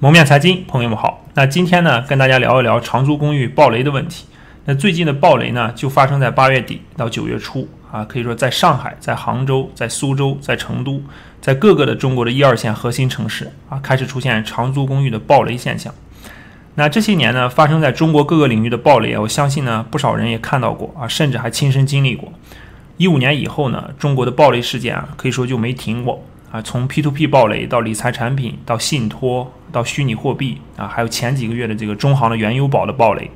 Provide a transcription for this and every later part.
蒙面财经，朋友们好。那今天呢，跟大家聊一聊长租公寓暴雷的问题。那最近的暴雷呢，就发生在8月底到9月初啊，可以说在上海、在杭州、在苏州、在成都，在各个的中国的1、2线核心城市啊，开始出现长租公寓的暴雷现象。那这些年呢，发生在中国各个领域的暴雷，我相信呢，不少人也看到过啊，甚至还亲身经历过。15年以后呢，中国的暴雷事件啊，可以说就没停过。从 P2P 暴雷到理财产品，到信托，到虚拟货币啊，还有前几个月的这个中行的原油宝的暴雷，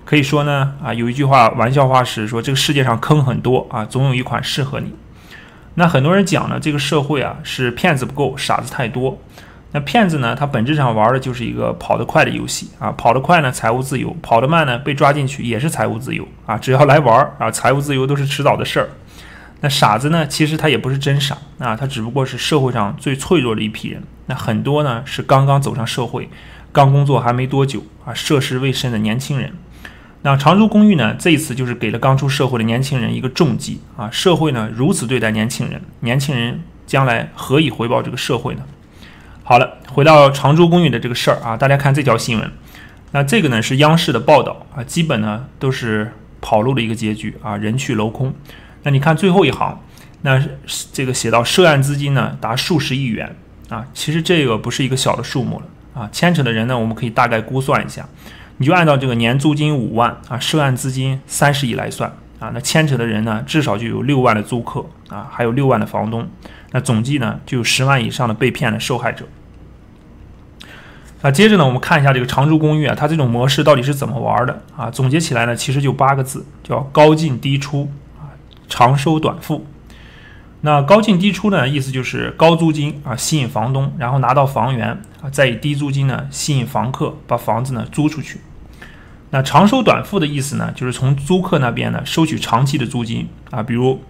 可以说呢有一句话玩笑话是说这个世界上坑很多啊，总有一款适合你。那很多人讲呢，这个社会啊是骗子不够，傻子太多。那骗子呢，他本质上玩的就是一个跑得快的游戏啊，跑得快呢财务自由，跑得慢呢被抓进去也是财务自由啊，只要来玩啊，财务自由都是迟早的事儿。那傻子呢，其实他也不是真傻啊，他只不过是社会上最脆弱的一批人。那很多呢是刚刚走上社会，刚工作还没多久啊，涉世未深的年轻人。那长租公寓呢，这一次就是给了刚出社会的年轻人一个重击啊！社会呢如此对待年轻人，年轻人将来何以回报这个社会呢？好了，回到长租公寓的这个事儿啊，大家看这条新闻。那这个呢是央视的报道啊，基本呢都是跑路的一个结局啊，人去楼空。那你看最后一行，那这个写到涉案资金呢达数十亿元啊，其实这个不是一个小的数目了啊，牵扯的人呢我们可以大概估算一下，你就按照这个年租金5万啊，涉案资金30亿来算啊，那牵扯的人呢至少就有6万的租客啊，还有6万的房东，那总计呢就有10万以上的被骗的受害者。那接着呢，我们看一下这个长租公寓啊，它这种模式到底是怎么玩的啊？总结起来呢，其实就8个字，叫高进低出。长收短付。那高进低出呢，意思就是高租金啊吸引房东，然后拿到房源啊，再以低租金呢吸引房客，把房子呢租出去。那长收短付的意思呢，就是从租客那边呢收取长期的租金啊，比如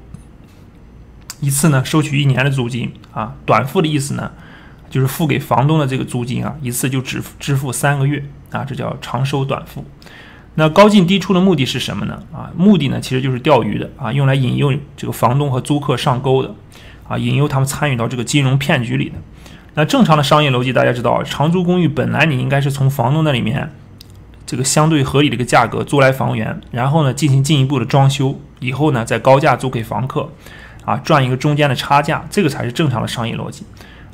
一次呢收取1年的租金啊。短付的意思呢，就是付给房东的这个租金啊，一次就只支付3个月啊，这叫长收短付。那高进低出的目的是什么呢？啊，目的呢其实就是钓鱼的啊，用来引诱这个房东和租客上钩的啊，引诱他们参与到这个金融骗局里的。那正常的商业逻辑大家知道，长租公寓本来你应该是从房东那里面这个相对合理的一个价格租来房源，然后呢进行进一步的装修，以后呢再高价租给房客啊，赚一个中间的差价，这个才是正常的商业逻辑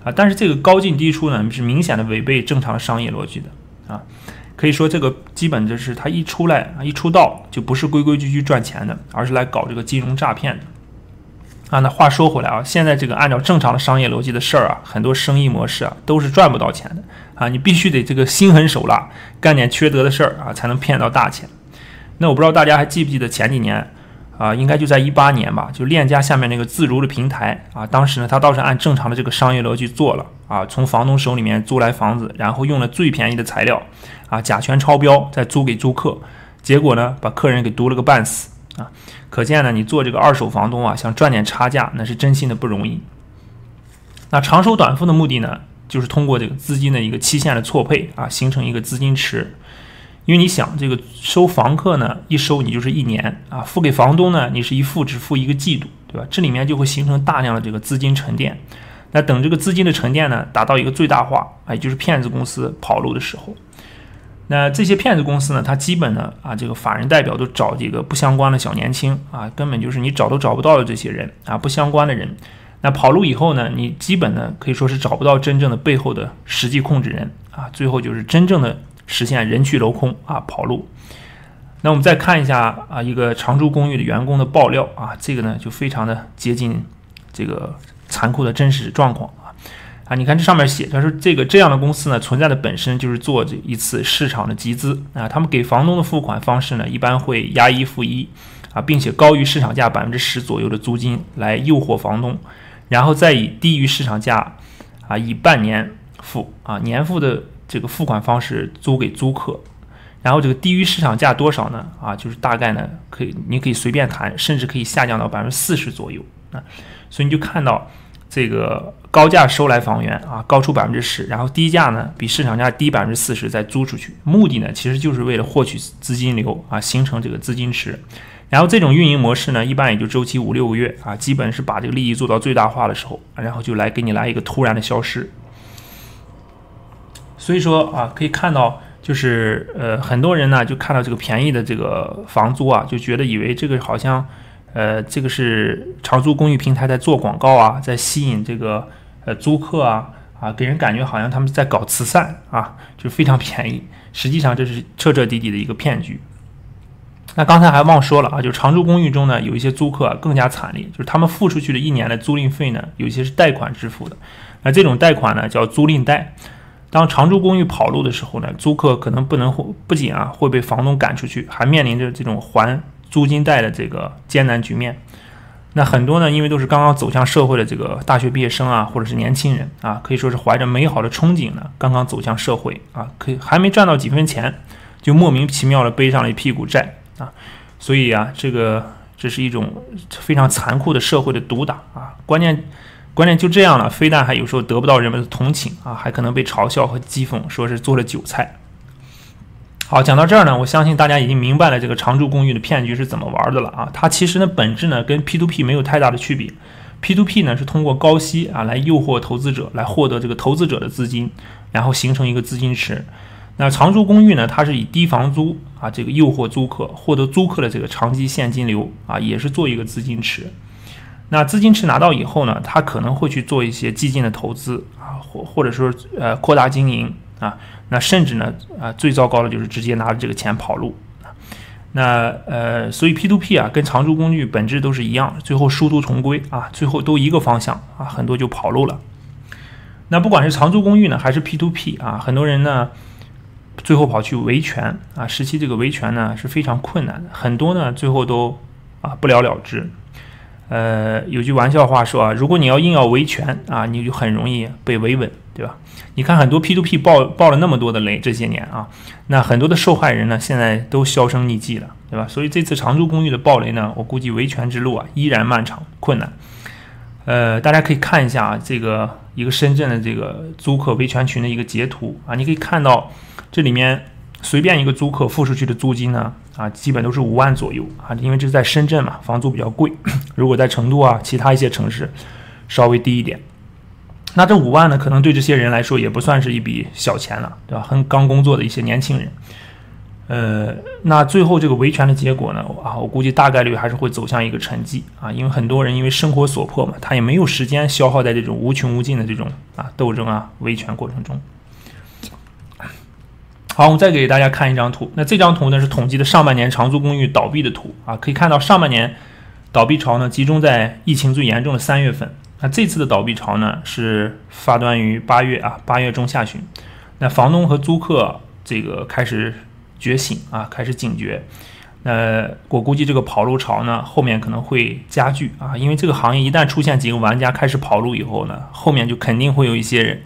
啊。但是这个高进低出呢是明显的违背正常的商业逻辑的啊。可以说这个基本就是他一出来一出道就不是规规矩矩赚钱的，而是来搞这个金融诈骗的啊。那话说回来啊，现在这个按照正常的商业逻辑的事儿啊，很多生意模式啊都是赚不到钱的啊，你必须得这个心狠手辣，干点缺德的事儿啊，才能骗到大钱。那我不知道大家还记不记得前几年啊，应该就在18年吧，就链家下面那个自如的平台啊，当时呢他倒是按正常的这个商业逻辑做了啊，从房东手里面租来房子，然后用了最便宜的材料啊，甲醛超标，再租给租客，结果呢把客人给毒了个半死啊！可见呢，你做这个二手房东啊，想赚点差价，那是真心的不容易。那长收短付的目的呢，就是通过这个资金的一个期限的错配啊，形成一个资金池。因为你想，这个收房客呢，一收你就是1年啊，付给房东呢，你是一付只付1个季度，对吧？这里面就会形成大量的这个资金沉淀。那等这个资金的沉淀呢，达到一个最大化，也就是骗子公司跑路的时候。那这些骗子公司呢，它基本呢这个法人代表都找这个不相关的小年轻啊，根本就是你找都找不到的这些人啊，不相关的人。那跑路以后呢，你基本呢可以说是找不到真正的背后的实际控制人啊，最后就是真正的实现人去楼空啊，跑路。那我们再看一下一个长租公寓的员工的爆料啊，这个呢就非常的接近这个残酷的真实状况啊，你看这上面写，他说这样的公司呢，存在的本身就是做这一次市场的集资啊，他们给房东的付款方式呢，一般会押1付1啊，并且高于市场价10%左右的租金来诱惑房东，然后再以低于市场价啊，以半年付啊，年付的这个付款方式租给租客，然后这个低于市场价多少呢？啊，就是大概呢，你可以随便谈，甚至可以下降到40%左右啊，所以你就看到。这个高价收来房源啊，高出10%，然后低价呢比市场价低40%再租出去，目的呢其实就是为了获取资金流啊，形成这个资金池。然后这种运营模式呢，一般也就周期5-6个月啊，基本是把这个利益做到最大化的时候，然后就给你来一个突然的消失。所以说啊，可以看到就是很多人呢就看到这个便宜的这个房租啊，就觉得以为这个好像这个是长租公寓平台在做广告啊，在吸引这个租客啊，给人感觉好像他们在搞慈善啊，就非常便宜。实际上这是彻彻底底的一个骗局。那刚才还忘说了啊，就长租公寓中呢，有一些租客更加惨烈，就是他们付出去的1年的租赁费呢，有一些是贷款支付的。那这种贷款呢叫租赁贷。当长租公寓跑路的时候呢，租客可能不仅会被房东赶出去，还面临着这种还租金贷的这个艰难局面。那很多呢，因为都是刚刚走向社会的这个大学毕业生啊，或者是年轻人啊，可以说是怀着美好的憧憬呢，刚刚走向社会啊，还没赚到几分钱，就莫名其妙的背上了一屁股债啊。所以啊，这是一种非常残酷的社会的毒打啊。关键就这样了，非但还有时候得不到人们的同情啊，还可能被嘲笑和讥讽，说是做了韭菜。好，讲到这儿呢，我相信大家已经明白了这个长租公寓的骗局是怎么玩的了啊。它其实呢本质呢跟 P2P 没有太大的区别。P2P 呢是通过高息啊来诱惑投资者，来获得这个投资者的资金，然后形成一个资金池。那长租公寓呢，它是以低房租啊这个诱惑租客，获得租客的这个长期现金流啊，也是做一个资金池。那资金池拿到以后呢，他可能会去做一些激进的投资啊，或者说扩大经营啊，那甚至呢最糟糕的就是直接拿着这个钱跑路。那所以 P2P 啊跟长租公寓本质都是一样，最后殊途同归啊，最后都一个方向啊，很多就跑路了。那不管是长租公寓呢还是 P2P 啊，很多人呢最后跑去维权啊，实际这个维权呢是非常困难的，很多呢最后都不了了之。有句玩笑话说啊，如果你硬要维权啊，你就很容易被维稳，对吧？你看很多 P2P 爆了那么多的雷，这些年啊，那很多的受害人呢，现在都销声匿迹了，对吧？所以这次长租公寓的爆雷呢，我估计维权之路啊依然漫长困难。大家可以看一下啊，这个一个深圳的这个租客维权群的一个截图啊，你可以看到这里面随便一个租客付出去的租金呢基本都是5万左右啊，因为这是在深圳嘛，房租比较贵。如果在成都啊，其他一些城市稍微低一点，那这5万呢，可能对这些人来说也不算是一笔小钱了，对吧？刚工作的一些年轻人。那最后这个维权的结果呢我估计大概率还是会走向一个沉寂啊，因为很多人因为生活所迫嘛，他也没有时间消耗在这种无穷无尽的这种斗争维权过程中。好，我们再给大家看一张图。那这张图呢是统计的上半年长租公寓倒闭的图啊，可以看到上半年倒闭潮呢集中在疫情最严重的3月份。那这次的倒闭潮呢是发端于8月中下旬。那房东和租客这个开始觉醒开始警觉。我估计这个跑路潮呢后面可能会加剧因为这个行业一旦出现几个玩家开始跑路以后呢，后面就肯定会有一些人。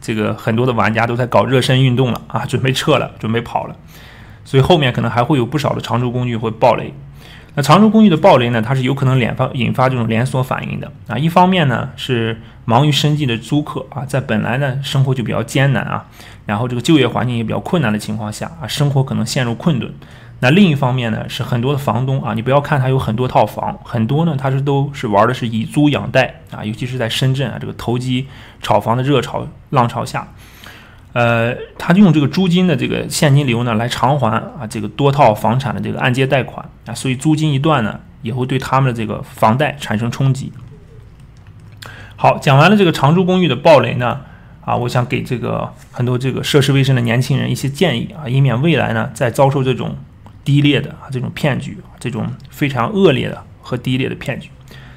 这个很多的玩家都在搞热身运动了准备撤了，准备跑了，所以后面可能还会有不少的长租公寓会爆雷。那长租公寓的爆雷呢，它是有可能引发这种连锁反应的一方面呢是忙于生计的租客在本来呢生活就比较艰难然后这个就业环境也比较困难的情况下生活可能陷入困顿。那另一方面呢是很多的房东你不要看他有很多套房，很多呢他都是玩的是以租养贷尤其是在深圳这个投机炒房的热潮浪潮下，他就用这个租金的这个现金流呢来偿还这个多套房产的这个按揭贷款所以租金一断呢也会对他们的这个房贷产生冲击。好，讲完了这个长租公寓的爆雷呢我想给这个很多这个涉世未深的年轻人一些建议以免未来呢再遭受这种低劣的这种骗局，这种非常恶劣的和低劣的骗局。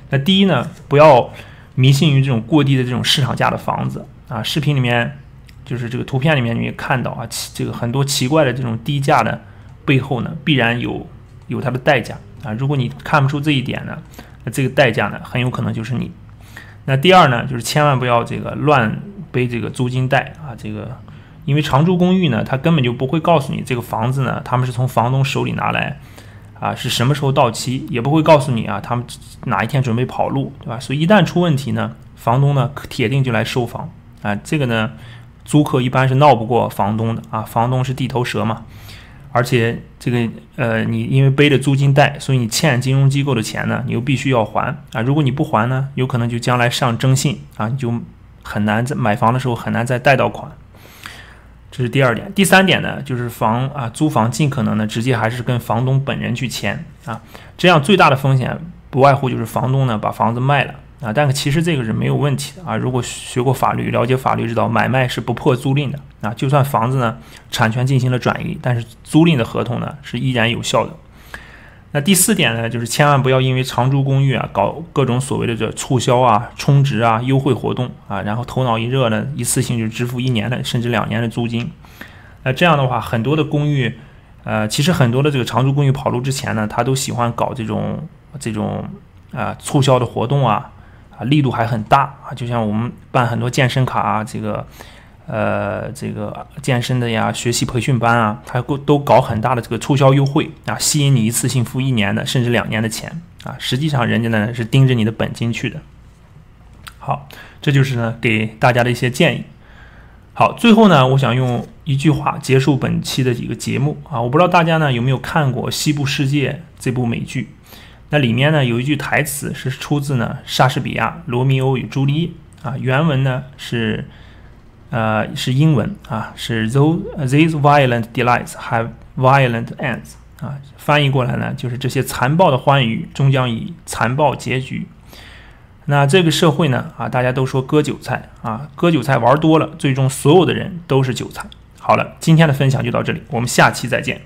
那第一呢，不要迷信于这种过低的这种市场价的房子视频里面就是这个图片里面你也看到这个很多奇怪的这种低价的背后呢必然有它的代价如果你看不出这一点呢，那这个代价呢很有可能就是你。那第二呢，就是千万不要这个乱背这个租金贷这个因为长租公寓呢，它根本就不会告诉你这个房子呢，他们是从房东手里拿来是什么时候到期，也不会告诉你他们哪一天准备跑路，对吧？所以一旦出问题呢，房东呢铁定就来收房这个呢，租客一般是闹不过房东的房东是地头蛇嘛。而且这个你因为背着租金贷，所以你欠金融机构的钱呢，你又必须要还如果你不还呢，有可能就将来上征信你就很难在买房的时候很难再贷到款。这是第2点。第3点呢，就是租房尽可能呢直接还是跟房东本人去签啊，这样最大的风险不外乎就是房东呢把房子卖了啊，但其实这个是没有问题的啊。如果学过法律、了解法律，知道买卖是不破租赁的啊，就算房子呢产权进行了转移，但是租赁的合同呢是依然有效的。那第4点呢，就是千万不要因为长租公寓啊搞各种所谓的这促销啊、充值啊、优惠活动啊，然后头脑一热呢，一次性就支付1年的甚至2年的租金。那这样的话，很多的公寓，其实很多的这个长租公寓跑路之前呢，他都喜欢搞这种促销的活动啊，力度还很大啊，就像我们办很多健身卡啊，这个健身的呀、学习培训班啊，它都搞很大的这个促销优惠啊，吸引你一次性付1年的甚至2年的钱啊，实际上人家呢是盯着你的本金去的。好，这就是呢给大家的一些建议。好，最后呢，我想用一句话结束本期的一个节目啊，我不知道大家呢有没有看过《西部世界》这部美剧，那里面呢有一句台词是出自呢莎士比亚《罗密欧与朱丽叶》啊，原文呢是英文啊，是 These violent delights have violent ends 啊，翻译过来呢就是这些残暴的欢愉终将以残暴结局。那这个社会呢大家都说割韭菜啊，割韭菜玩多了，最终所有的人都是韭菜。好了，今天的分享就到这里，我们下期再见。